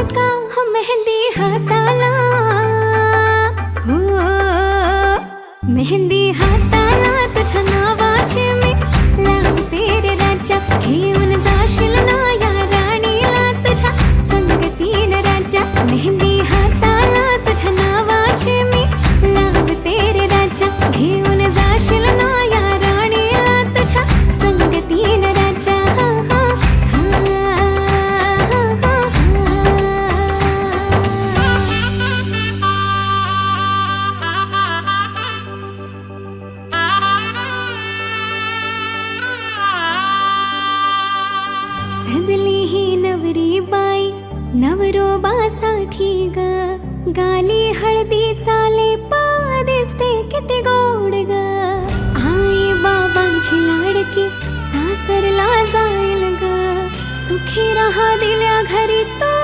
का हो मेहंदी हाताला, हो मेहंदी हाताला तुझ्या नावाची मी लावते रे राजा. घेऊन जाशील ना या राणीला तुझ्या संगतीन राजा. मेहंदी हाताला तुझ्या नावाची मी लावते रे राजा. घेऊन जाशील ना या राणीला तुझ्या संगतीन राजा. सजली ही नवरी बाई नवरोबासाठी ग. गाली हळदी चाले पा दिसते किती गोड ग. आई बाबांची लाडकी सासरला जाईल ग. सुखी राहा दिल्या घरी तो